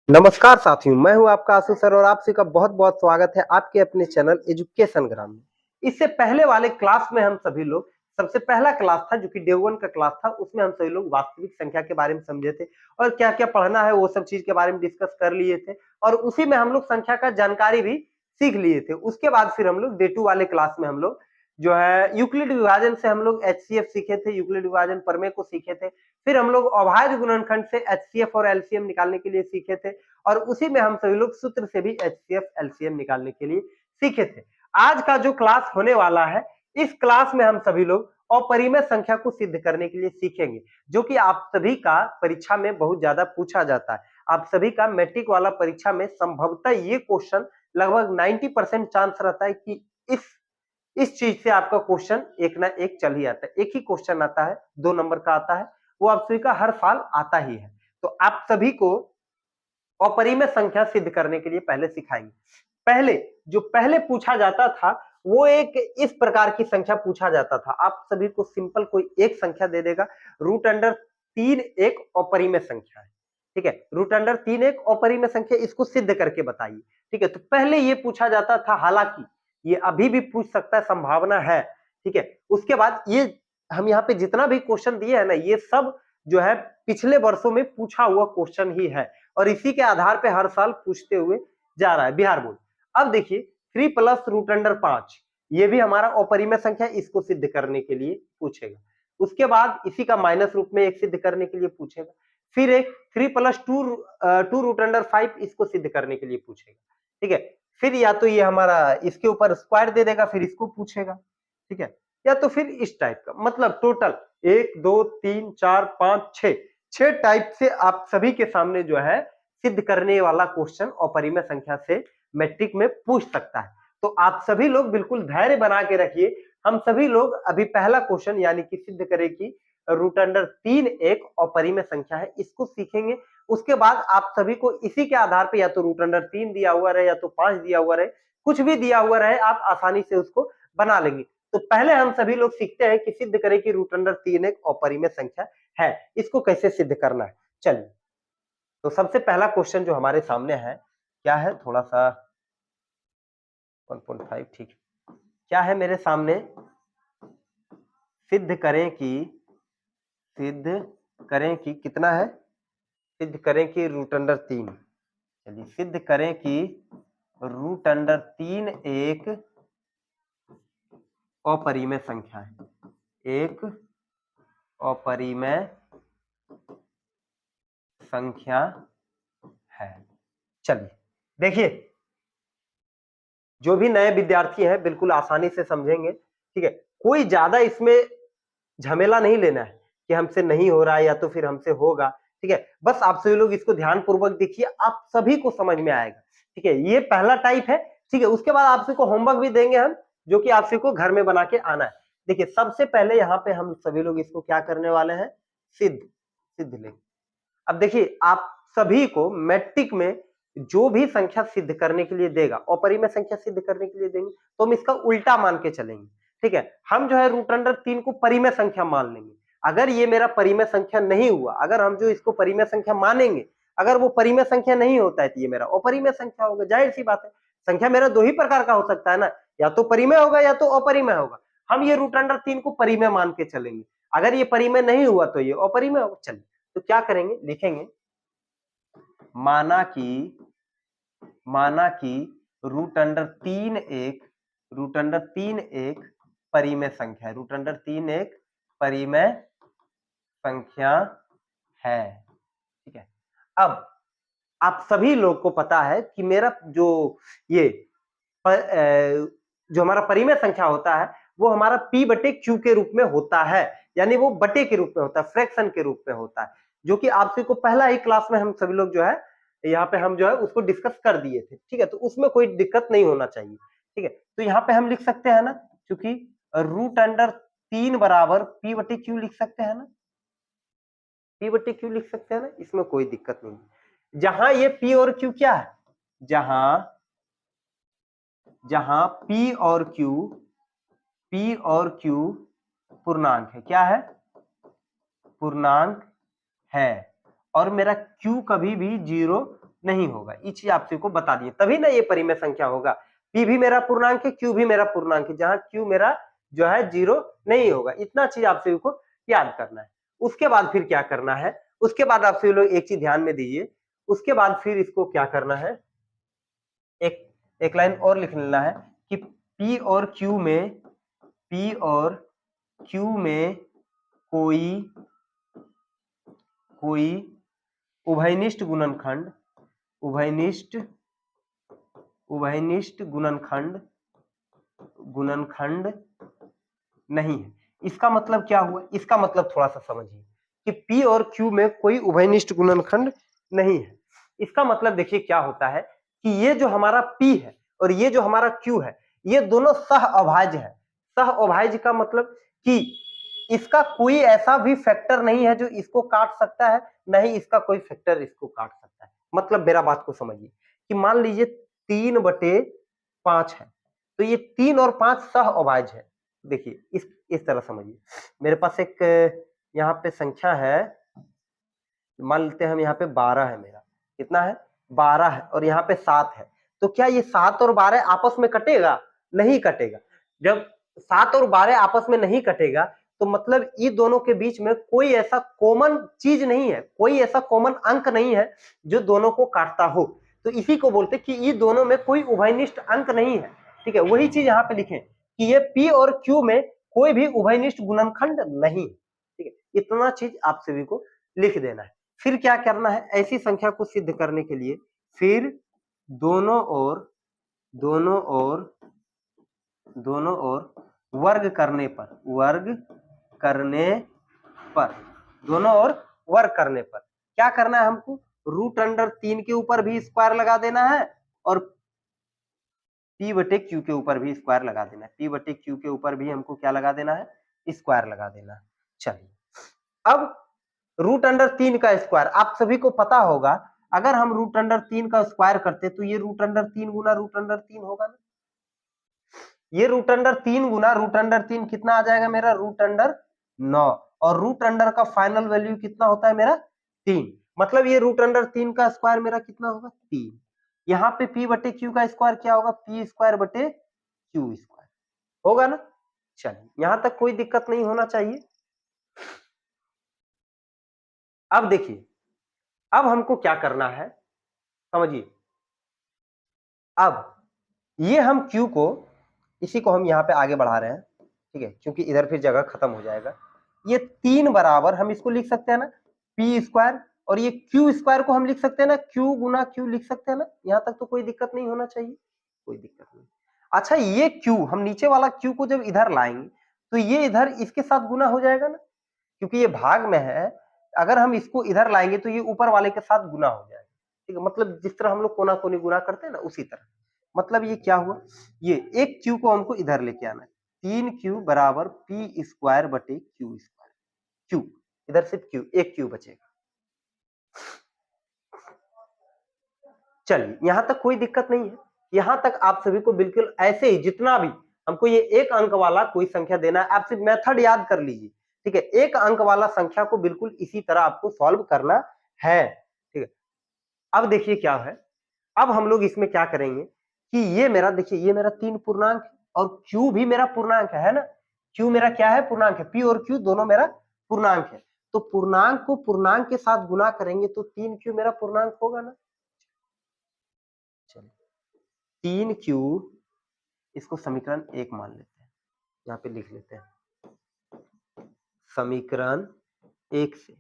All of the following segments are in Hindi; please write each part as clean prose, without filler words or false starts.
नमस्कार साथियों, मैं हूं आपका आशु सर और आप सभी का बहुत-बहुत स्वागत है आपके अपने चैनल एजुकेशन ग्राम में। इससे पहले वाले क्लास में हम सभी लोग सबसे पहला क्लास था जो कि डे 1 का क्लास था, उसमें हम सभी लोग वास्तविक संख्या के बारे में समझे थे और क्या-क्या पढ़ना है वो सब चीज़ के बारे में डिस्कस कर लिए थे और उसी में हम लोग संख्या का जानकारी भी सीख लिए थे। उसके बाद फिर हम लोग डे 2 वाले क्लास में हम लोग जो है यूक्लिड विभाजन से हम लोग एचसीएफ सीखे थे, यूक्लिड विभाजन प्रमेय को सीखे थे। फिर हम लोग अभाज्य गुणनखंड से एचसीएफ और एलसीएम निकालने के लिए सीखे थे और उसी में हम सभी लोग सूत्र से भी एचसीएफ एलसीएम निकालने के लिए सीखे थे। आज का जो क्लास होने वाला है, इस क्लास में हम सभी लोग अपरिमेय संख्या को सिद्ध करने के लिए सीखेंगे, जो कि आप सभी का परीक्षा में बहुत ज्यादा पूछा जाता है। आप सभी का मैट्रिक वाला परीक्षा में संभवतः ये क्वेश्चन लगभग 90% चांस रहता है कि इस चीज से आपका क्वेश्चन एक ना एक चल ही आता है। एक ही क्वेश्चन आता है, 2 नंबर का आता है, वो आप सभी का हर साल आता ही है। तो आप सभी को अपरिमेय संख्या सिद्ध करने के लिए पहले सिखाएंगे। पहले पूछा जाता था वो एक इस प्रकार की संख्या पूछा जाता था। आप सभी को सिंपल कोई एक संख्या दे देगा, √3 एक अपरिमेय संख्या है। ठीक है, √3 एक अपरिमेय संख्या, इसको सिद्ध करके बताइए। ठीक है, तो पहले ये पूछा जाता था, हालांकि ये अभी भी पूछ सकता है, संभावना है। ठीक है, उसके बाद ये हम यहाँ पे जितना भी क्वेश्चन दिए है ना, ये सब जो है पिछले वर्षों में पूछा हुआ क्वेश्चन ही है और इसी के आधार पे हर साल पूछते हुए जा रहा है बिहार बोर्ड। अब देखिए 3 प्लस √5 ये भी हमारा अपरिमेय संख्या, इसको सिद्ध करने के लिए पूछेगा। उसके बाद इसी का माइनस रूप में एक सिद्ध करने के लिए पूछेगा। फिर एक 3 प्लस 2 √5 इसको सिद्ध करने के लिए पूछेगा। ठीक है, फिर या तो ये हमारा इसके ऊपर स्क्वायर दे देगा, फिर इसको पूछेगा। ठीक है, या तो फिर इस टाइप का, मतलब टोटल 1 2 3 4 5 6 टाइप से आप सभी के सामने जो है सिद्ध करने वाला क्वेश्चन अपरिमेय संख्या से मैट्रिक में पूछ सकता है। तो आप सभी लोग बिल्कुल धैर्य बना के रखिए। हम सभी लोग अभी पहला क्वेश्चन यानी कि सिद्ध करें कि √3 एक अपरिमेय संख्या है, इसको सीखेंगे। उसके बाद आप सभी को इसी के आधार पे या तो √3 दिया हुआ रहे या तो 5 दिया हुआ रहे, कुछ भी दिया हुआ रहे, आप आसानी से उसको बना लेंगे। तो पहले हम सभी लोग सीखते हैं कि सिद्ध करें कि √3 एक अपरिमेय संख्या है, इसको कैसे सिद्ध करना है। चलिए, तो सबसे पहला क्वेश्चन जो हमारे सामने है, क्या है, थोड़ा सा 1.5 ठीक है, क्या है मेरे सामने, सिद्ध करें कि कितना है, सिद्ध करें कि √3। चलिए, सिद्ध करें कि √3 एक अपरिमेय संख्या है, एक अपरिमेय संख्या है। चलिए देखिए, जो भी नए विद्यार्थी हैं बिल्कुल आसानी से समझेंगे। ठीक है, कोई ज्यादा इसमें झमेला नहीं लेना है कि हमसे नहीं हो रहा है या तो फिर हमसे होगा। ठीक है, बस आप सभी लोग इसको ध्यान पूर्वक देखिए, आप सभी को समझ में आएगा। ठीक है, ये पहला टाइप है। ठीक है, उसके बाद आप सभी को होमवर्क भी देंगे हम, जो कि आप सभी को घर में बना के आना है। देखिए, सबसे पहले यहाँ पे हम सभी लोग इसको क्या करने वाले हैं, सिद्ध लेंगे। अब देखिए, आप सभी को मैट्रिक में जो भी संख्या सिद्ध करने के लिए देगा, अपरिमेय संख्या सिद्ध करने के लिए देंगे, तो हम इसका उल्टा मान के चलेंगे। ठीक है, हम जो है √3 को परिमेय संख्या मान लेंगे। अगर ये मेरा परिमेय संख्या नहीं हुआ, अगर हम जो इसको परिमेय संख्या मानेंगे, अगर वो परिमेय संख्या नहीं होता है तो ये मेरा अपरिमेय संख्या होगा। जाहिर सी बात है, संख्या मेरा 2 ही प्रकार का हो सकता है ना, या तो परिमेय होगा या तो अपरिमेय होगा। हम ये √3 को परिमेय मान के चलेंगे। अगर ये परिमेय नहीं हुआ तो ये अपरिमेय होगा। चलिए, तो क्या करेंगे, लिखेंगे माना कि √3 एक परिमेय संख्या है, √3 एक परिमेय संख्या है। ठीक है, अब आप सभी लोग को पता है कि मेरा जो ये जो हमारा परिमेय संख्या होता है वो हमारा p/q के रूप में होता है, यानी वो बटे के रूप में होता है, फ्रैक्शन के रूप में होता है, जो कि आप सभी को पहला ही क्लास में हम सभी लोग जो है यहाँ पे हम जो है उसको डिस्कस कर दिए थे। ठीक है, तो उसमें कोई दिक्कत नहीं होना चाहिए। ठीक है, तो यहाँ पे हम लिख सकते हैं ना, क्योंकि √3 बराबर p/q लिख सकते हैं ना, p/q लिख सकते हैं ना, इसमें कोई दिक्कत नहीं। जहां ये p और q क्या है, जहां p और q पूर्णांक है, क्या है, पूर्णांक है, और मेरा q कभी भी 0 नहीं होगा। ये चीज आप सभी को बता दिए, तभी ना ये परिमेय संख्या होगा। पी भी मेरा पूर्णांक है, क्यू भी मेरा पूर्णांक है, जहां क्यू मेरा जो है 0 नहीं होगा। इतना चीज आप सभी को याद करना है। उसके बाद फिर क्या करना है, उसके बाद आप सभी लोग एक चीज ध्यान में दीजिए, उसके बाद फिर इसको क्या करना है, एक लाइन और लिख लेना है कि P और Q में कोई उभयनिष्ठ गुणनखंड नहीं है। इसका मतलब क्या हुआ, इसका मतलब थोड़ा सा समझिए कि P और Q में कोई उभयनिष्ठ गुणनखंड नहीं है। इसका मतलब देखिए क्या होता है कि ये जो हमारा P है और ये जो हमारा Q है, ये दोनों सह अभाज्य है। सह अभाज्य का मतलब कि इसका कोई ऐसा भी फैक्टर नहीं है जो इसको काट सकता है, नहीं इसका कोई फैक्टर इसको काट सकता है। मतलब मेरा बात को समझिए कि मान लीजिए 3/5 है, तो ये 3 और 5 सह अभाज्य है। देखिए इस तरह समझिए, मेरे पास एक यहाँ पे संख्या है, मान लेते हैं हम यहाँ पे 12 है, मेरा कितना है 12 है, और यहाँ पे 7 है। तो क्या ये 7 और 12 आपस में कटेगा? नहीं कटेगा। जब 7 और 12 आपस में नहीं कटेगा तो मतलब ये दोनों के बीच में कोई ऐसा कॉमन चीज नहीं है, कोई ऐसा कॉमन अंक नहीं है जो दोनों को काटता हो। तो इसी को बोलते कि ये दोनों में कोई उभयनिष्ठ अंक नहीं है। ठीक है, वही चीज यहाँ पे लिखें कि ये P और Q में कोई भी उभयनिष्ठ गुणनखंड नहीं। ठीक है, इतना चीज आप सभी को लिख देना है। फिर क्या करना है, ऐसी संख्या को सिद्ध करने के लिए फिर दोनों ओर वर्ग करने पर क्या करना है हमको, √3 के ऊपर भी स्क्वायर लगा देना है और P/Q के ऊपर भी स्क्वायर लगा देना है। P/Q के ऊपर भी हमको क्या लगा देना है, स्क्वायर लगा देना है। चलिए, अब √3 का स्क्वायर आप सभी को पता होगा, अगर हम √3 का स्क्वायर करते तो ये √3 गुना √3 होगा ना। ये √3 गुना √3 कितना आ जाएगा मेरा, √9, और √, का फाइनल वैल्यू कितना होता है मेरा 3। मतलब ये √3 का स्क्वायर मेरा कितना होगा 3। यहाँ पे P/Q का स्क्वायर क्या होगा, P²/Q² होगा ना। चलिए, यहां तक कोई दिक्कत नहीं होना चाहिए। अब देखिए, अब हमको क्या करना है समझिए, अब ये हम Q को, इसी को हम यहाँ पे आगे बढ़ा रहे हैं, ठीक है, क्योंकि इधर फिर जगह खत्म हो जाएगा। ये 3 बराबर हम इसको लिख सकते हैं ना P², और ये Q² को हम लिख सकते हैं ना Q गुना Q लिख सकते हैं ना। यहाँ तक तो कोई दिक्कत नहीं होना चाहिए, कोई दिक्कत नहीं। अच्छा, ये Q हम नीचे वाला Q को जब इधर लाएंगे तो ये इधर इसके साथ गुना हो जाएगा ना, क्योंकि ये भाग में है। अगर हम इसको इधर लाएंगे तो ये ऊपर वाले के साथ गुना हो जाएगा। ठीक है, मतलब जिस तरह हम लोग कोना कोनी गुना करते हैं ना, उसी तरह। मतलब ये क्या हुआ, ये एक Q को हमको इधर लेके आना है, 3Q बराबर P²/Q²। Q इधर सिर्फ Q, एक Q बचेगा। चलिए, यहां तक कोई दिक्कत नहीं है। यहां तक आप सभी को बिल्कुल ऐसे ही, जितना भी हमको ये एक अंक वाला कोई संख्या देना है, आप सिर्फ मेथड याद कर लीजिए। ठीक है, एक अंक वाला संख्या को बिल्कुल इसी तरह आपको सॉल्व करना है। ठीक है, अब देखिए क्या है, अब हम लोग इसमें क्या करेंगे कि ये मेरा, देखिए ये मेरा 3 पूर्णांक है और Q भी मेरा पूर्णांक है ना। Q मेरा क्या है, पूर्णांक है। P और Q दोनों मेरा पूर्णांक है, तो पूर्णांक को पूर्णांक के साथ गुना करेंगे तो 3Q मेरा पूर्णांक होगा ना। चलिए, 3Q, इसको समीकरण 1 मान लेते हैं, यहाँ पे लिख लेते हैं समीकरण 1 से।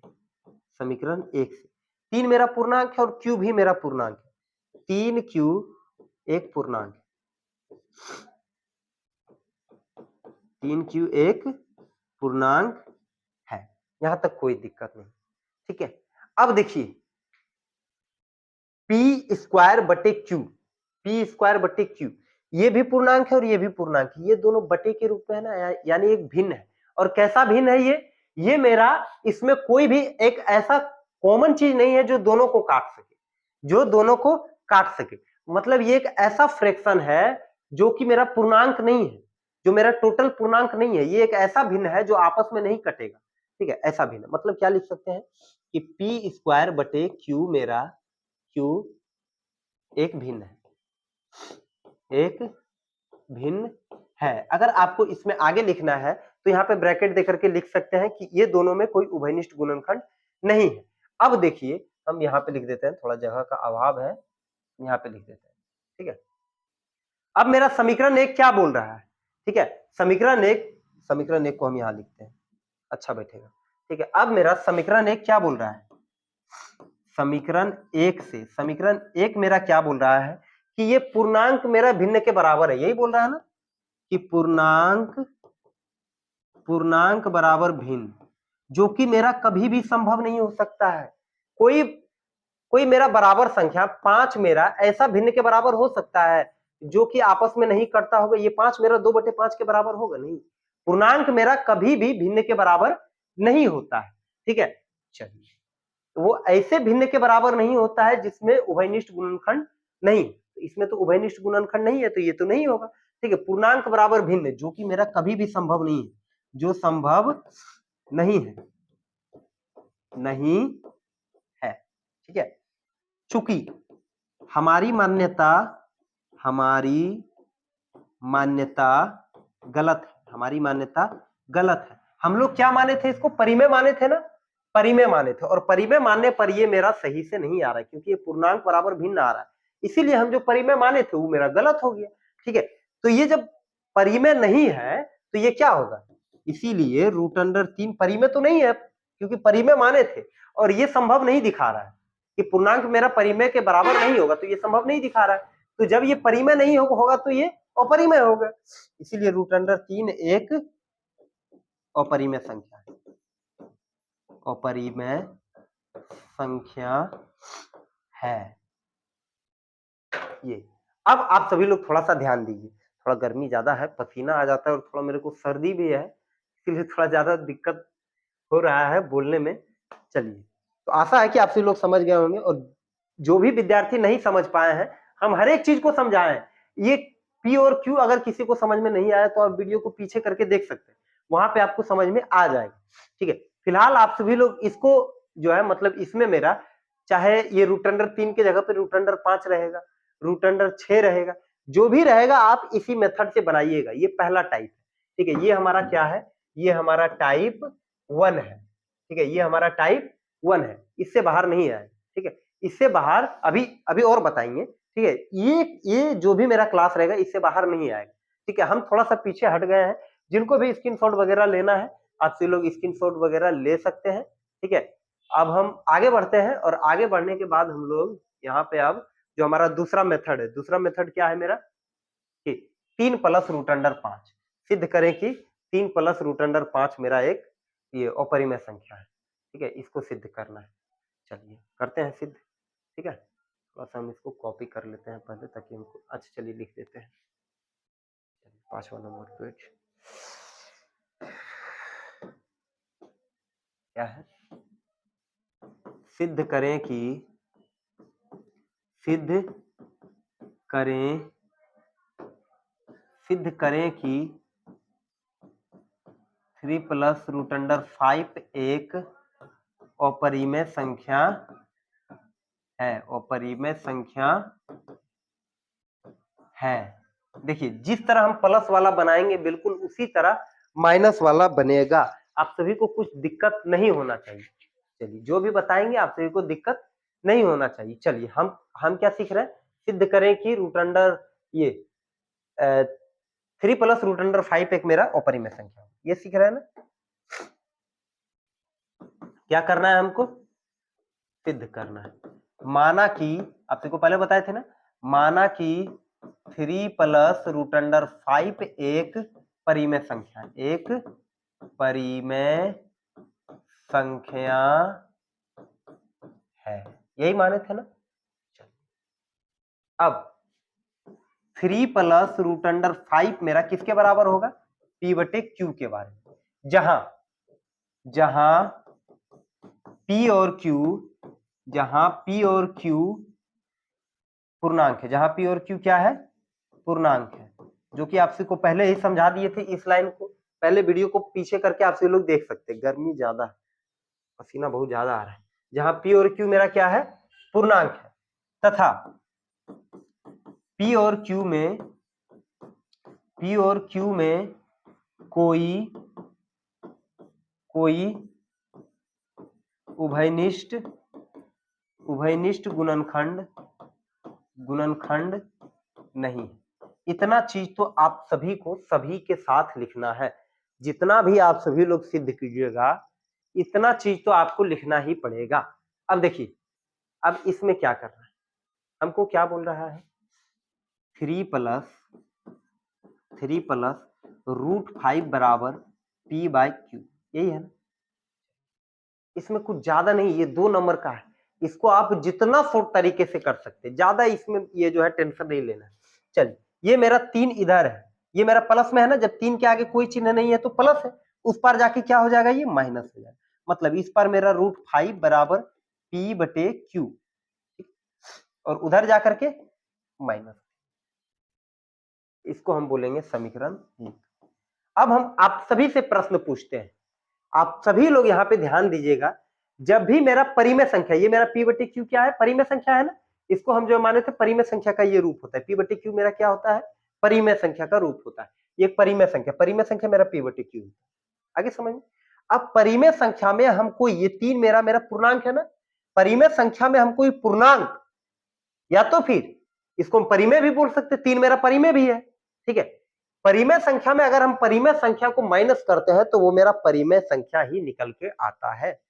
3 मेरा पूर्णांक है और Q भी मेरा पूर्णांक है। 3Q एक पूर्णांक है, 3Q एक पूर्णांक है, यहां तक कोई दिक्कत नहीं। ठीक है, अब देखिए P²/Q, ये भी पूर्णांक है और ये भी पूर्णांक है, ये दोनों बटे के रूप में है ना, यानी एक भिन्न है। और कैसा भिन्न है ये मेरा, इसमें कोई भी एक ऐसा कॉमन चीज नहीं है जो दोनों को काट सके, मतलब ये एक ऐसा फ्रैक्शन है जो कि मेरा पूर्णांक नहीं है, जो मेरा टोटल पूर्णांक नहीं है। ये एक ऐसा भिन्न है जो आपस में नहीं कटेगा। ठीक है, ऐसा भिन्न, मतलब क्या लिख सकते हैं कि P²/Q मेरा Q एक भिन्न है, एक भिन्न है। अगर आपको इसमें आगे लिखना है तो यहाँ पे ब्रैकेट देकर के लिख सकते हैं कि ये दोनों में कोई उभयनिष्ठ गुणनखंड नहीं है। अब देखिए हम यहाँ पे लिख देते हैं, थोड़ा जगह का अभाव है, यहाँ पे लिख देते हैं, ठीक है। अब मेरा समीकरण एक क्या बोल रहा है, ठीक है, समीकरण एक को हम यहाँ लिखते हैं, अच्छा बैठेगा, ठीक है। अब मेरा समीकरण एक क्या बोल रहा है, समीकरण एक मेरा क्या बोल रहा है कि ये पूर्णांक मेरा भिन्न के बराबर है, यही बोल रहा है ना कि पूर्णांक बराबर भिन्न, जो कि मेरा कभी भी संभव नहीं हो सकता है। कोई मेरा बराबर संख्या 5 मेरा ऐसा भिन्न के बराबर हो सकता है जो कि आपस में नहीं करता होगा, ये 5 मेरा 2/5 के बराबर होगा नहीं। पूर्णांक मेरा कभी भी भिन्न के बराबर नहीं होता है, ठीक है। चलिए, तो वो ऐसे भिन्न के बराबर नहीं होता है जिसमें उभयनिष्ठ गुणनखंड नहीं, तो इसमें तो उभयनिष्ठ गुणनखंड नहीं है, तो ये तो नहीं होगा, ठीक है। पूर्णांक बराबर भिन्न जो कि मेरा कभी भी संभव नहीं है, जो संभव नहीं है, ठीक है। चूंकि हमारी मान्यता गलत है, हम लोग क्या माने थे इसको, परिमेय माने थे ना, परिमेय माने थे, और परिमेय मानने पर ये मेरा सही से नहीं आ रहा है क्योंकि ये पूर्णांक बराबर भिन्न आ रहा है, इसीलिए हम जो परिमेय माने थे वो मेरा गलत हो गया, ठीक है। तो ये जब परिमेय नहीं है तो ये क्या होगा, इसीलिए √3 परिमेय तो नहीं है क्योंकि परिमेय माने थे, और ये संभव नहीं दिखा रहा है कि पूर्णांक मेरा परिमेय के बराबर नहीं होगा, तो ये संभव नहीं दिखा रहा है। तो जब ये परिमेय नहीं होगा तो ये अपरिमेय होगा, इसीलिए √3 एक अपरिमेय संख्या है, अपरिमेय संख्या है ये। अब आप सभी लोग थोड़ा सा ध्यान दीजिए, थोड़ा गर्मी ज्यादा है, पसीना आ जाता है और थोड़ा मेरे को सर्दी भी है, इसलिए थोड़ा ज्यादा दिक्कत हो रहा है बोलने में। चलिए, तो आशा है कि आप सभी लोग समझ गए होंगे, और जो भी विद्यार्थी नहीं समझ पाए हैं हम हर एक चीज को समझाएं। ये P और Q अगर किसी को समझ में नहीं आया तो आप वीडियो को पीछे करके देख सकते हैं, वहां पे आपको समझ में आ जाएगा, ठीक है। फिलहाल आप सभी लोग इसको जो है, मतलब इसमें मेरा चाहे ये √3 की जगह पे √5 रहेगा, √6 रहेगा, जो भी रहेगा आप इसी मेथड से बनाइएगा। ये पहला टाइप है, ठीक है। ये हमारा क्या है, ये हमारा टाइप 1 है, ठीक है, ये हमारा टाइप 1 है, इससे बाहर नहीं आए, ठीक है। इससे बाहर अभी और बताएंगे, ठीक है। ये जो भी मेरा क्लास रहेगा इससे बाहर नहीं आएगा, ठीक है। हम थोड़ा सा पीछे हट गए हैं, जिनको भी स्क्रीनशॉट वगैरह लेना है आप सभी लोग स्क्रीनशॉट वगैरह ले सकते हैं, ठीक है। अब हम आगे बढ़ते हैं, और आगे बढ़ने के बाद हम लोग यहाँ पे अब जो हमारा दूसरा मेथड है, दूसरा मेथड क्या है मेरा कि 3 + √5 सिद्ध करें कि 3 + √5 मेरा एक ये अपरिमेय संख्या है, ठीक है। इसको सिद्ध करना है, चलिए करते हैं सिद्ध, ठीक है। थोड़ा सा हम इसको कॉपी कर लेते हैं पहले ताकि हमको, अच्छा चलिए लिख देते हैं, 5वां नंबर पेज क्या है, सिद्ध करें कि 3 + √5 एक अपरिमेय संख्या है, अपरिमेय संख्या है। देखिए, जिस तरह हम प्लस वाला बनाएंगे बिल्कुल उसी तरह माइनस वाला बनेगा, आप सभी को कुछ दिक्कत नहीं होना चाहिए। चलिए, जो भी बताएंगे आप सभी को दिक्कत नहीं होना चाहिए। चलिए, हम क्या सीख रहे हैं, सिद्ध करें कि ये 3 + √5 एक मेरा अपरिमेय संख्या है, ये सीख रहे हैं ना। क्या करना है हमको, सिद्ध करना है। माना कि आप सभी को पहले बताए थे ना, माना कि 3 + √5 एक परिमेय संख्या, एक परिमेय संख्या है, यही माने थे ना। अब 3 + √5 मेरा किसके बराबर होगा, P/Q के बारे में, जहां P और Q पूर्णांक है, जहां P और Q क्या है, पूर्णांक है, जो कि आपसे को पहले ही समझा दिए थे। इस लाइन को पहले वीडियो को पीछे करके आप सभी लोग देख सकते हैं, गर्मी ज्यादा है, पसीना बहुत ज्यादा आ रहा है। जहां P और Q मेरा क्या है, पूर्णांक है, तथा P और Q में कोई उभयनिष्ठ गुणनखंड नहीं। इतना चीज तो आप सभी को सभी के साथ लिखना है। जितना भी आप सभी लोग सिद्ध कीजिएगा इतना चीज तो आपको लिखना ही पड़ेगा। अब देखिए, अब इसमें क्या करना है, हमको क्या बोल रहा है, 3 + बराबर P/Q, यही है ना। इसमें कुछ ज्यादा नहीं, ये 2 नंबर का है, इसको आप जितना शॉर्ट तरीके से कर सकते हैं, ज्यादा इसमें ये जो है टेंशन नहीं लेना है। चलिए, ये मेरा 3 इधर है, ये मेरा प्लस में है ना, जब 3 के आगे कोई चिन्ह नहीं है तो प्लस है, उस पार जाके क्या हो जाएगा, ये माइनस हो जाएगा। मतलब इस पर मेरा √5 बराबर P/Q, और उधर जाकर के माइनस, इसको हम बोलेंगे समीकरण 1। अब हम आप सभी से प्रश्न पूछते हैं, आप सभी लोग यहाँ पे ध्यान दीजिएगा। जब भी मेरा परिमेय संख्या, ये मेरा P/Q क्या है, परिमेय संख्या है ना, इसको हम जो माने थे परिमेय संख्या का ये रूप होता है। P/Q मेरा क्या होता है, परिमेय संख्या का रूप होता है। ये परिमेय संख्या मेरा P/Q। आगे समझ में। अब परिमेय संख्या में हम कोई, ये 3 मेरा पूर्णांक है ना, परिमेय संख्या में हम कोई पूर्णांक, या तो फिर इसको हम परिमेय भी बोल सकते, 3 मेरा परिमेय भी है, ठीक है। परिमेय संख्या में अगर हम परिमेय संख्या को माइनस करते हैं तो वो मेरा परिमेय संख्या ही निकल के आता है।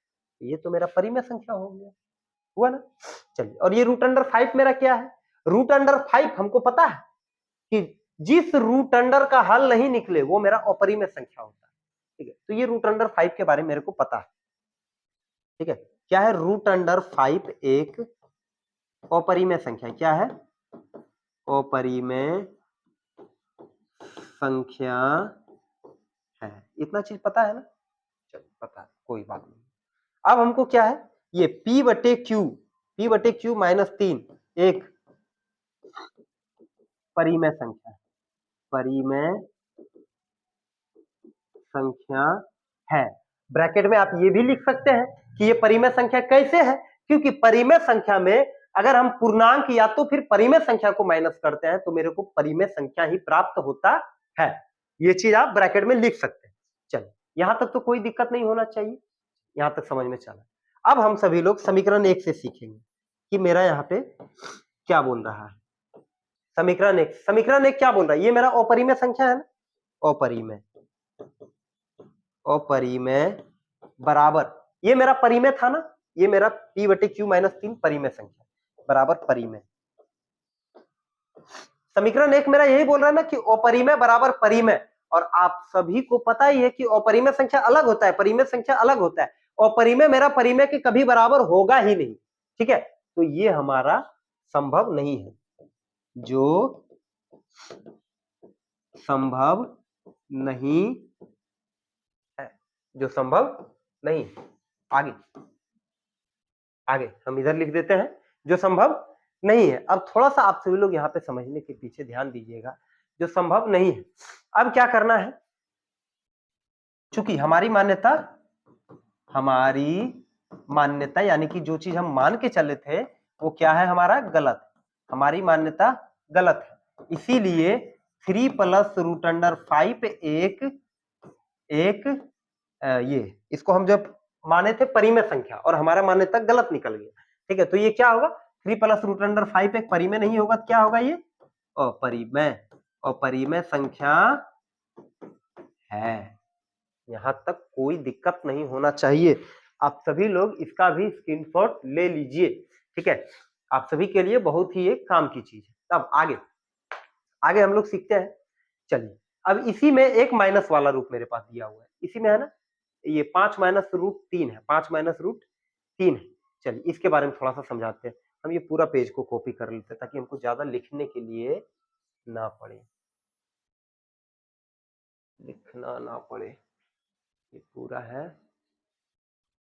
ये तो मेरा परिमेय संख्या हो गया, हुआ ना। चलिए, और ये √5 मेरा क्या है, √5 हमको पता है कि जिस √, का हल नहीं निकले वो मेरा अपरिमेय संख्या होता है, ठीक है। तो ये √5 के बारे में मेरे को पता है, ठीक है। क्या है, √5 एक अपरिमेय संख्या, क्या है, अपरिमेय संख्या है। इतना चीज पता है ना, चलो पता है, कोई बात नहीं। अब हमको क्या है, ये P/Q -3 एक परिमेय संख्या है। ब्रैकेट में आप ये भी लिख सकते हैं कि ये परिमेय संख्या कैसे है, क्योंकि परिमेय संख्या में अगर हम पूर्णांक या तो फिर परिमेय संख्या को माइनस करते हैं तो मेरे को परिमेय संख्या ही प्राप्त होता है। ये चीज आप ब्रैकेट में लिख सकते हैं। चलिए, यहां तक तो कोई दिक्कत नहीं होना चाहिए, यहां तक समझ में चला। अब हम सभी लोग समीकरण 1 से सीखेंगे कि मेरा यहाँ पे क्या बोल रहा है। समीकरण एक क्या बोल रहा है, ये मेरा अपरिमेय संख्या है ना, अपरिमेय बराबर, ये मेरा परिमेय था ना, ये मेरा P/Q -3 परिमेय संख्या बराबर परिमेय। समीकरण 1 मेरा यही बोल रहा है ना कि अपरिमेय बराबर परिमेय, और आप सभी को पता ही है कि अपरिमेय संख्या अलग होता है, परिमेय संख्या अलग होता है। अपरिमेय मेरा परिमेय के कभी बराबर होगा ही नहीं, ठीक है। तो ये हमारा संभव नहीं है, जो संभव नहीं है, जो संभव नहीं। आगे हम इधर लिख देते हैं, जो संभव नहीं है। अब थोड़ा सा आप सभी लोग यहाँ पे समझने के पीछे ध्यान दीजिएगा, जो संभव नहीं है। अब क्या करना है, चूंकि हमारी मान्यता यानी कि जो चीज हम मान के चले थे वो क्या है, हमारा गलत, हमारी मान्यता गलत है। इसीलिए 3 + √5 एक ये, इसको हम जब माने थे परिमेय संख्या और हमारा मान्यता गलत निकल गया, ठीक है। तो ये क्या होगा, 3 + √5 एक परिमेय नहीं होगा, क्या होगा, ये अपरिमेय संख्या है। यहां तक कोई दिक्कत नहीं होना चाहिए। आप सभी लोग इसका भी स्क्रीनशॉट ले लीजिए, ठीक है। आप सभी के लिए बहुत ही एक काम की चीज है। अब आगे हम लोग सीखते हैं। चलिए, अब इसी में एक माइनस वाला रूप मेरे पास दिया हुआ है, इसी में है ना, ये 5 - √3 है, 5 - √3 है। चलिए, इसके बारे में थोड़ा सा समझाते हैं। हम ये पूरा पेज को कॉपी कर लेते हैं ताकि हमको ज्यादा लिखने के लिए ना पड़े, लिखना ना पड़े। ये पूरा है,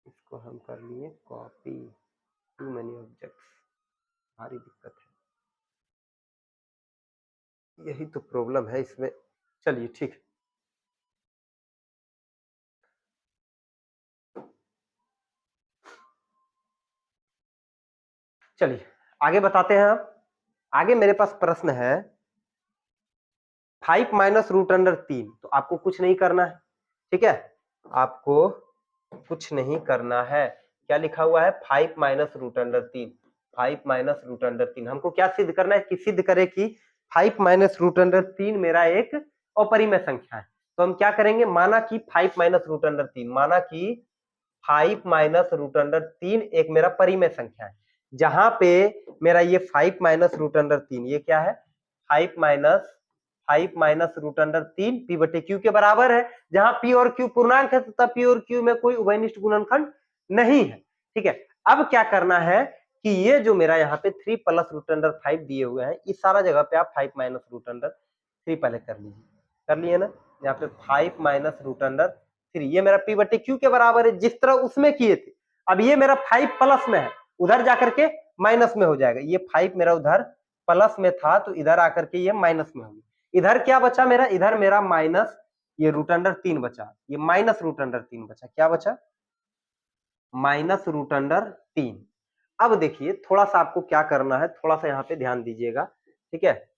इसको हम कर लिए कॉपी। टू मेनी ऑब्जेक्ट्स, भारी दिक्कत है, यही तो प्रॉब्लम है इसमें। चलिए ठीक है, चलिए आगे बताते हैं। आप आगे मेरे पास प्रश्न है 5 माइनस रूट अंडर 3, तो आपको कुछ नहीं करना है, ठीक है, आपको कुछ नहीं करना है। क्या लिखा हुआ है? 5 minus root under 3, 5 minus root under 3। हमको क्या सिद्ध करना है? कि सिद्ध करे कि 5 माइनस रूट अंडर 3 मेरा एक अपरिमेय संख्या है। तो हम क्या करेंगे? माना कि 5 माइनस रूट अंडर 3, माना कि 5 माइनस रूट अंडर 3 एक मेरा परिमेय संख्या है, जहां पे मेरा ये 5 माइनस रूट अंडर 3 ये क्या है? 5 माइनस रूट अंडर 3 पी बटे क्यू के बराबर है। जहां पी और क्यू पूर्णांक है तथा पी और क्यू में कोई उभयनिष्ठ गुणनखंड नहीं है, ठीक है। अब क्या करना है कि ये जो मेरा यहाँ पे 3 प्लस रूट अंडर 5 दिए हुए हैं, इस सारा जगह पे आप 5 माइनस रूट अंडर 3 पहले कर लीजिए, कर लिए ना। यहाँ पे 5 माइनस रूट अंडर 3 ये मेरा पी बटे क्यू के बराबर है, जिस तरह उसमें किए थे। अब ये मेरा 5 प्लस में है, उधर जाकर के माइनस में हो जाएगा। ये 5 मेरा उधर प्लस में था तो इधर आकर के ये माइनस में होगी। इधर क्या बचा मेरा? इधर मेरा माइनस ये रूट अंडर 3 बचा, ये माइनस रूट अंडर 3 बचा। क्या बचा? Minus root under 3। अब देखिए थोड़ा सा आपको क्या करना है, थोड़ा सा यहाँ पे ध्यान दीजिएगा, ठीक है।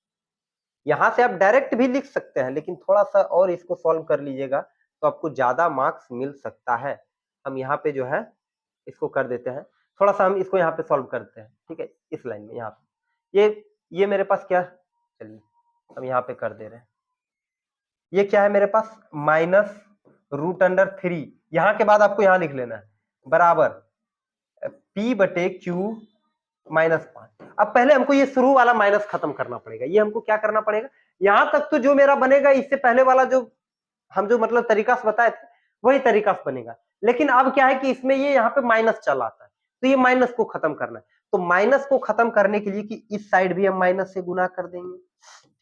यहां से आप डायरेक्ट भी लिख सकते हैं, लेकिन थोड़ा सा और इसको सॉल्व कर लीजिएगा तो आपको ज्यादा मार्क्स मिल सकता है। हम यहाँ पे जो है इसको कर देते हैं, थोड़ा सा हम इसको यहाँ पे सॉल्व करते हैं, ठीक है। इस लाइन में यहाँ पे ये मेरे पास क्या, चलिए हम यहाँ पे कर दे रहे हैं। ये क्या है मेरे पास? माइनस रूट अंडर 3, यहाँ के बाद आपको यहाँ लिख लेना है, बराबर पी बटे क्यू माइनस 5। अब पहले हमको ये शुरू वाला माइनस खत्म करना पड़ेगा। ये हमको क्या करना पड़ेगा? यहां तक तो जो मेरा बनेगा, इससे पहले वाला जो हम जो मतलब तरीका से बताए थे वही तरीका से बनेगा। लेकिन अब क्या है कि इसमें ये यहाँ पे माइनस चला आता है, तो ये माइनस को खत्म करना है। तो माइनस को खत्म करने के लिए कि इस साइड भी हम माइनस से गुना कर देंगे,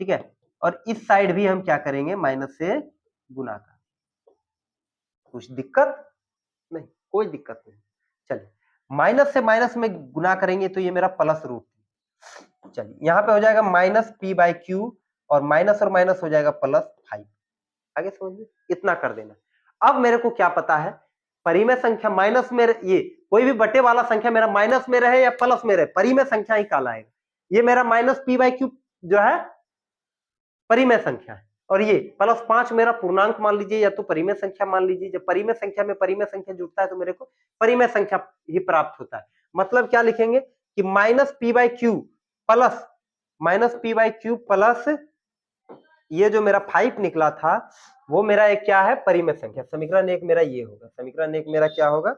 ठीक है, और इस साइड भी हम क्या करेंगे? माइनस से गुना कर। कुछ दिक्कत नहीं, कोई दिक्कत नहीं। चलिए माइनस से माइनस में गुना करेंगे तो ये मेरा प्लस रूट, चलिए यहाँ पे हो जाएगा माइनस पी बाई क्यू, और माइनस और माइनस हो जाएगा प्लस 5। आगे समझिए, इतना कर देना। अब मेरे को क्या पता है? परिमेय संख्या माइनस में, ये कोई भी बटे वाला संख्या मेरा माइनस में रहे या प्लस में रहे, परिमेय संख्या ही कहलाएगा। ये मेरा माइनस पी बाई क्यू जो है परिमेय संख्या है, और ये प्लस 5 मेरा पूर्णांक मान लीजिए या तो परिमेय संख्या मान लीजिए। जब परिमेय संख्या में परिमेय संख्या जुड़ता है तो मेरे को परिमेय संख्या ही प्राप्त होता है। मतलब क्या लिखेंगे कि minus P by Q plus, minus P by Q plus ये जो मेरा 5 निकला था वो मेरा एक क्या है? परिमेय संख्या। समीकरण एक मेरा ये होगा, समीकरण एक मेरा क्या होगा?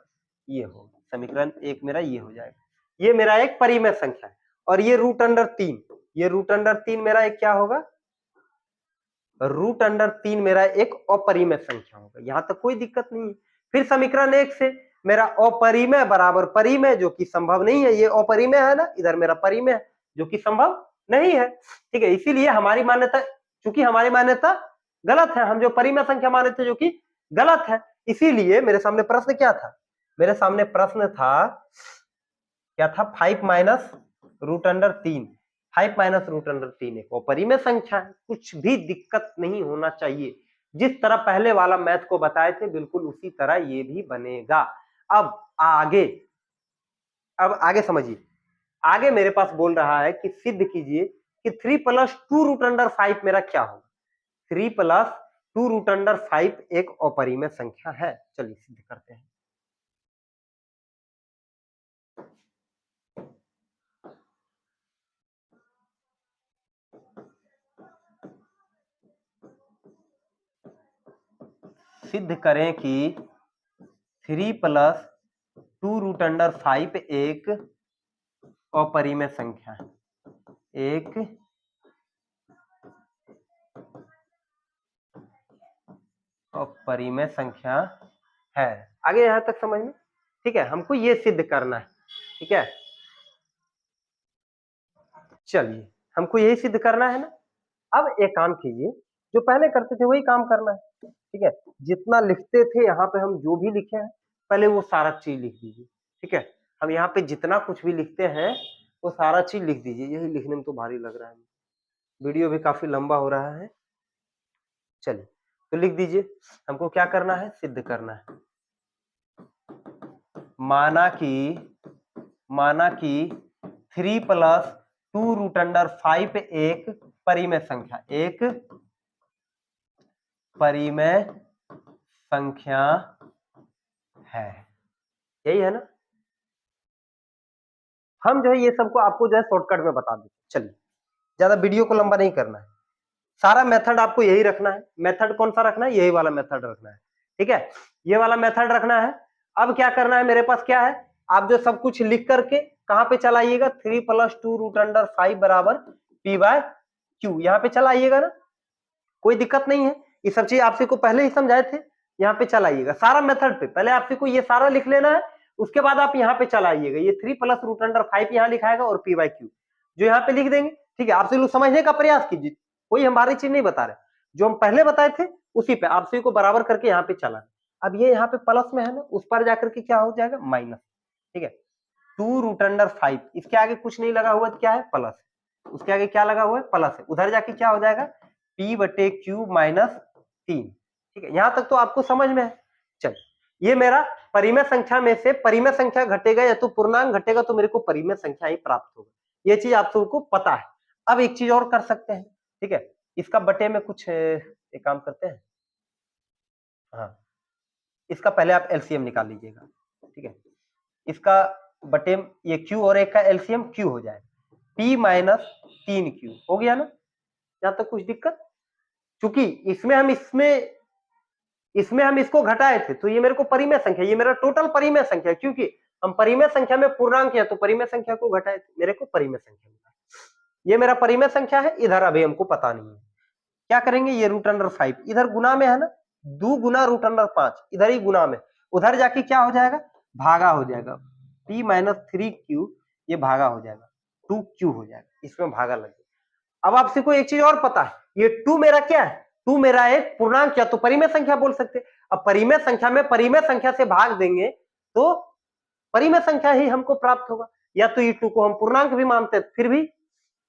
ये होगा, समीकरण एक मेरा ये हो जाएगा। ये मेरा एक परिमेय संख्या है, और ये रूट अंडर 3, ये रूट अंडर 3 मेरा एक क्या होगा? रूट अंडर 3 मेरा एक अपरिमेय संख्या होगा। यहां तक कोई दिक्कत नहीं है। फिर समीकरण एक से मेरा अपरिमेय बराबर परिमेय, जो कि संभव नहीं है, ये अपरिमेय है ना, इधर मेरा परिमेय है जो कि संभव नहीं है, ठीक है। इसीलिए हमारी मान्यता, चूंकि हमारी मान्यता गलत है, हम जो परिमेय संख्या माने थे जो कि गलत है, इसीलिए मेरे सामने प्रश्न क्या था? मेरे सामने प्रश्न था क्या था? 5 minus root under 3, 5 minus root under 3 एक अपरिमेय संख्या है, कुछ भी दिक्कत नहीं होना चाहिए। जिस तरह पहले वाला मैथ को बताए थे बिल्कुल उसी तरह ये भी बनेगा। अब आगे, अब आगे समझिए, आगे मेरे पास बोल रहा है कि सिद्ध कीजिए कि 3 प्लस 2 रूट अंडर 5 मेरा क्या होगा? 3 प्लस 2 रूट अंडर 5 एक अपरिमेय संख्या है। चलिए सिद्ध करते हैं। सिद्ध करें कि 3 प्लस 2 रूट अंडर 5 एक अपरिमेय संख्या है, एक अपरिमेय संख्या है। आगे यहां तक समझ में, ठीक है। हमको ये सिद्ध करना है, ठीक है। चलिए हमको यही सिद्ध करना है ना। अब एक काम कीजिए, जो पहले करते थे वही काम करना है, ठीक है। जितना लिखते थे यहाँ पे हम जो भी लिखे हैं पहले वो सारा चीज लिख दीजिए, ठीक है। हम यहाँ पे जितना कुछ भी लिखते हैं वो सारा चीज लिख दीजिए। यही लिखने में तो भारी लग रहा है, वीडियो भी काफी लंबा हो रहा है। चलिए तो लिख दीजिए। हमको क्या करना है? सिद्ध करना है। माना कि 3 प्लस 2√5 एक परिमेय संख्या, एक परिमेय संख्या है, यही है ना। हम जो है ये सबको आपको जो है शॉर्टकट में बता देते। चलिए, ज्यादा वीडियो को लंबा नहीं करना है, सारा मेथड आपको यही रखना है। मेथड कौन सा रखना है? यही वाला मेथड रखना है, ठीक है, ये वाला मेथड रखना है। अब क्या करना है, मेरे पास क्या है, आप जो सब कुछ लिख करके कहां पे चलाइएगा, 3 + 2√5 बराबर P/Q, यहाँ पे चलाइएगा ना, कोई दिक्कत नहीं है। ये सब चीज आपसे को पहले ही समझाए थे, यहाँ पे चलाइएगा सारा मेथड पे। पहले आपसे को ये सारा लिख लेना है, उसके बाद आप यहाँ पे चलाइएगा। ये 3 + √5 यहाँ लिखाएगा और P/Q जो यहाँ पे लिख देंगे, ठीक है। आपसे लोग समझने का प्रयास कीजिए, कोई हमारी चीज नहीं बता रहे, जो हम पहले बताए थे उसी पे आपसे को बराबर करके यहाँ पे चला। अब ये यहाँ पे प्लस में है ना, उस पर जाकर के क्या हो जाएगा, माइनस, ठीक है। 2√5 इसके आगे कुछ नहीं लगा हुआ, क्या है, प्लस, उसके आगे क्या लगा हुआ है, प्लस है। उधर जाके क्या हो जाएगा, P/Q -3, ठीक है। यहां तक तो आपको समझ में है। चल, ये मेरा परिमेय संख्या में से परिमेय संख्या घटेगा या तो पूर्णांक घटेगा, तो मेरे को परिमेय संख्या ही प्राप्त होगा। ये चीज आप सबको पता है। अब एक चीज और कर सकते हैं, ठीक है, इसका बटे में कुछ एक काम करते हैं, हाँ, इसका पहले आप एलसीएम निकाल लीजिएगा, ठीक है। इसका बटे ये Q और एक का एलसीएम Q हो जाएगा, P - 3Q हो गया ना। यहां तक कुछ दिक्कत? क्योंकि इसमें हम इसको घटाए थे, तो ये मेरे को परिमेय संख्या, ये मेरा टोटल परिमेय संख्या, क्योंकि हम परिमेय संख्या में पूर्णांक है तो परिमेय संख्या को घटाए थे, मेरे को परिमेय संख्या मिला। ये मेरा परिमेय संख्या है, इधर अभी हमको पता नहीं है क्या करेंगे। ये √5 इधर गुना में है ना, 2 गुना √5 इधर ही गुना में, उधर जाके क्या हो जाएगा, भागा हो जाएगा। P - 3Q ये भागा हो जाएगा, 2Q हो जाएगा, इसमें भागा लगे। अब आपसे को एक चीज और पता है, ये 2 मेरा क्या है, 2 मेरा एक पूर्णांक या तो परिमेय संख्या बोल सकते हैं। अब परिमेय संख्या में परिमेय संख्या से भाग देंगे तो परिमेय संख्या ही हमको प्राप्त होगा, या तो ये 2 को हम पूर्णांक भी मानते हैं, फिर भी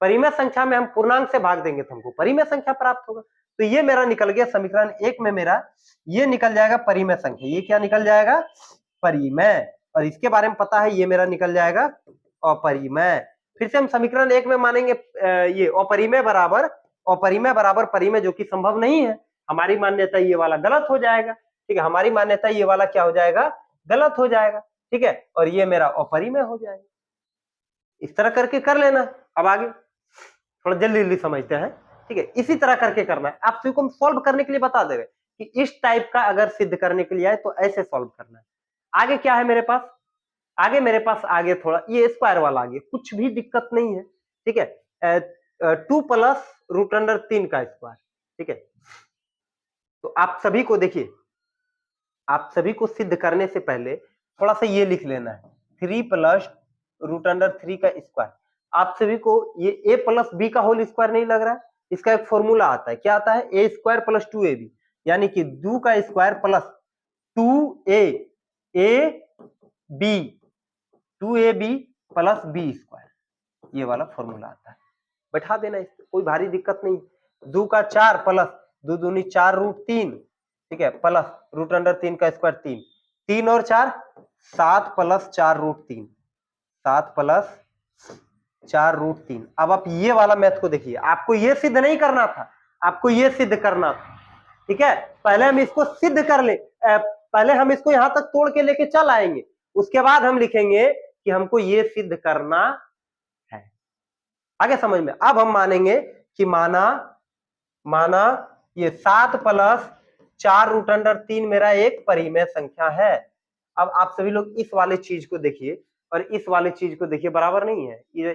परिमेय संख्या में हम पूर्णांक से भाग देंगे तो हमको परिमेय संख्या प्राप्त होगा। तो ये मेरा निकल गया समीकरण 1 में, मेरा ये निकल जाएगा परिमेय संख्या। ये क्या निकल जाएगा, परिमेय, और इसके बारे में पता है, ये मेरा निकल जाएगा अपरिमेय। फिर से हम समीकरण 1 में मानेंगे ये अपरिमेय बराबर परिमेय, जो कि संभव नहीं है। हमारी मान्यता ये वाला गलत हो जाएगा, ठीक है, हमारी मान्यता ये वाला क्या हो जाएगा, गलत हो जाएगा, ठीक है, और ये मेरा अपरिमेय हो जाएगा। इस तरह करके कर लेना। अब आगे थोड़ा जल्दी जल्दी समझते हैं, ठीक है, इसी तरह करके करना है। आप सबको हम सॉल्व करने के लिए बता दे रहे कि इस टाइप का अगर सिद्ध करने के लिए आए तो ऐसे सॉल्व करना है। आगे क्या है मेरे पास, आगे थोड़ा ये स्क्वायर वाला आगे, कुछ भी दिक्कत नहीं है, ठीक है। 2 + √3 का स्क्वायर, ठीक है। तो आप सभी को देखिए, आप सभी को सिद्ध करने से पहले थोड़ा सा ये लिख लेना है, 3 + √3 का स्क्वायर। आप सभी को ये a + b का होल स्क्वायर नहीं लग रहा है? इसका एक फॉर्मूला आता है, क्या आता है, a² + 2ab, यानी कि 2 का स्क्वायर प्लस 2ab + b², ये वाला फॉर्मूला आता है। बैठा देना, इसमें कोई भारी दिक्कत नहीं। 2 का 4 प्लस 2 दूनी 4 √3, ठीक है, प्लस √3 का स्क्वायर 3, 3 और 4 7 + 4 √3, 7 + 4 √3। अब आप ये वाला मैथ को देखिए, आपको ये सिद्ध नहीं करना था, आपको ये सिद्ध करना था, ठीक है। पहले हम इसको सिद्ध कर ले, पहले हम इसको यहां तक तोड़ के लेके चल आएंगे, उसके बाद हम लिखेंगे कि हमको ये सिद्ध करना है। आगे समझ में। अब हम मानेंगे कि माना ये 7 + 4 √3 मेरा एक परिमेय संख्या है। अब आप सभी लोग इस वाले चीज को देखिए और इस वाले चीज को देखिए, बराबर नहीं है, ये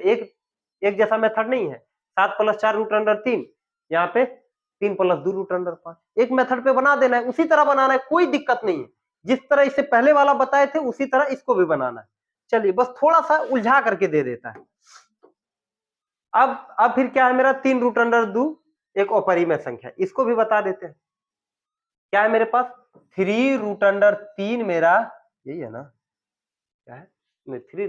एक जैसा मेथड नहीं है। 7 + 4 √3, यहाँ पे 3 + 2 √5, एक मेथड पे बना देना है, उसी तरह बनाना है, कोई दिक्कत नहीं है। जिस तरह इससे पहले वाला बताए थे उसी तरह इसको भी बनाना है। चलिए, बस थोड़ा सा उलझा करके दे देता है। अब फिर क्या है मेरा, 3 √2 एक अपरिमेय संख्या, इसको भी बता देते हैं। क्या है मेरे पास, 3 √3 मेरा, यही है ना, क्या है, 3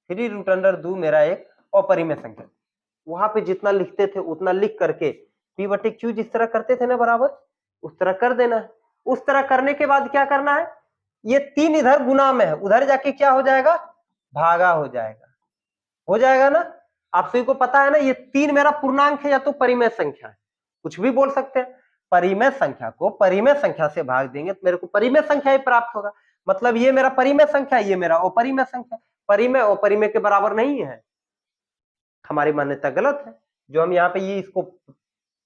√2 मेरा एक अपरिमेय संख्या। वहां पे जितना लिखते थे उतना लिख करके P/Q जिस तरह करते थे ना बराबर, उस तरह कर देना है। उस तरह करने के बाद क्या करना है, ये 3 इधर गुना में है, उधर जाके क्या हो जाएगा, भागा हो जाएगा ना। आप सभी को पता है ना, ये 3 मेरा पूर्णांक है या तो परिमेय संख्या है, कुछ भी बोल सकते हैं। परिमेय संख्या को परिमेय संख्या से भाग देंगे तो मेरे को परिमेय संख्या ही प्राप्त होगा। मतलब ये मेरा परिमेय संख्या, ये मेरा अपरिमेय संख्या। परिमेय अपरिमेय के बराबर नहीं है, हमारी मान्यता गलत है। जो हम यहाँ पे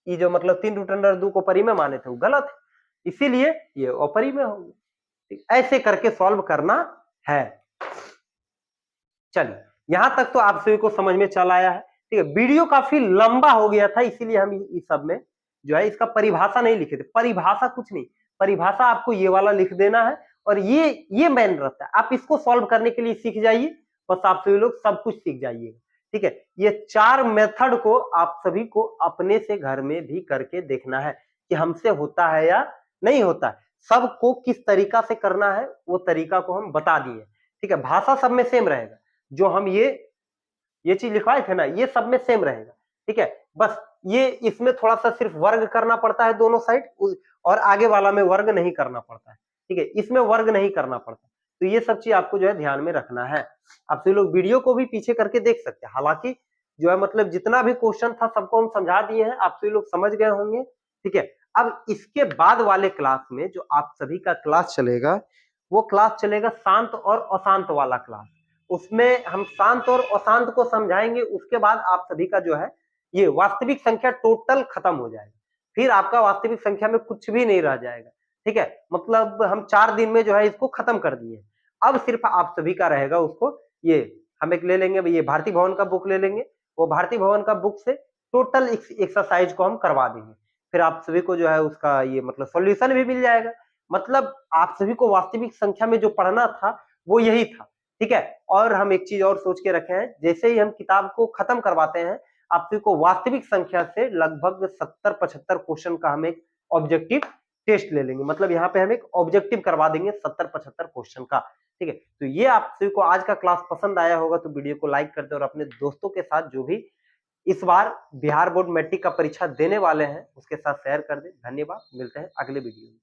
ये जो मतलब 3√2 को परिमेय माने थे वो गलत है, इसीलिए ये अपरिमेय होगा। ऐसे करके सॉल्व करना है। चलिए, यहां तक तो आप सभी को समझ में चल आया है। ठीक है, वीडियो काफी लंबा हो गया था, इसीलिए हम इस सब में जो है इसका परिभाषा नहीं लिखे थे। परिभाषा कुछ नहीं, परिभाषा आपको ये वाला लिख देना है और ये मेन रहता है। आप इसको सॉल्व करने के लिए सीख जाइए, बस आप सभी लोग सब कुछ सीख जाइएगा। ठीक है, ये 4 मेथड को आप सभी को अपने से घर में भी करके देखना है कि हमसे होता है या नहीं होता है। सबको किस तरीका से करना है वो तरीका को हम बता दिए। ठीक है, भाषा सब में सेम रहेगा, जो हम ये चीज लिखवाए थे ना, ये सब में सेम रहेगा। ठीक है, बस ये इसमें थोड़ा सा सिर्फ वर्ग करना पड़ता है दोनों साइड, और आगे वाला में वर्ग नहीं करना पड़ता है। ठीक है, इसमें वर्ग नहीं करना पड़ता, तो ये सब चीज आपको जो है ध्यान में रखना है। आप सभी लोग वीडियो को भी पीछे करके देख सकते हैं, हालांकि जो है मतलब जितना भी क्वेश्चन था सबको हम समझा दिए हैं, आप सभी लोग समझ गए होंगे। ठीक है, अब इसके बाद वाले क्लास में जो आप सभी का क्लास चलेगा, वो क्लास चलेगा शांत और अशांत वाला क्लास। उसमें हम शांत और अशांत को समझाएंगे, उसके बाद आप सभी का जो है ये वास्तविक संख्या टोटल खत्म हो जाएगा, फिर आपका वास्तविक संख्या में कुछ भी नहीं रह जाएगा। ठीक है, मतलब हम 4 दिन में जो है इसको खत्म कर दिए। अब सिर्फ आप सभी का रहेगा उसको, ये हम एक ले लेंगे, ये भारतीय भवन का बुक ले लेंगे, वो भारतीय भवन का बुक से टोटल एक्सरसाइज को हम करवा देंगे, फिर आप सभी को जो है उसका ये मतलब सॉल्यूशन भी मिल जाएगा। मतलब आप सभी को वास्तविक संख्या में जो पढ़ना था वो यही था। ठीक है, और हम एक चीज और सोच के रखे हैं, जैसे ही हम किताब को खत्म करवाते हैं, आप सभी को वास्तविक संख्या से लगभग 70-75 क्वेश्चन का हम एक ऑब्जेक्टिव टेस्ट ले लेंगे। मतलब यहाँ पे हम एक ऑब्जेक्टिव करवा देंगे 70-75 क्वेश्चन का। ठीक है, तो ये आप सभी को आज का क्लास पसंद आया होगा तो वीडियो को लाइक कर दे, और अपने दोस्तों के साथ जो भी इस बार बिहार बोर्ड मैट्रिक का परीक्षा देने वाले हैं उसके साथ शेयर कर दे। धन्यवाद, मिलते हैं अगले वीडियो में।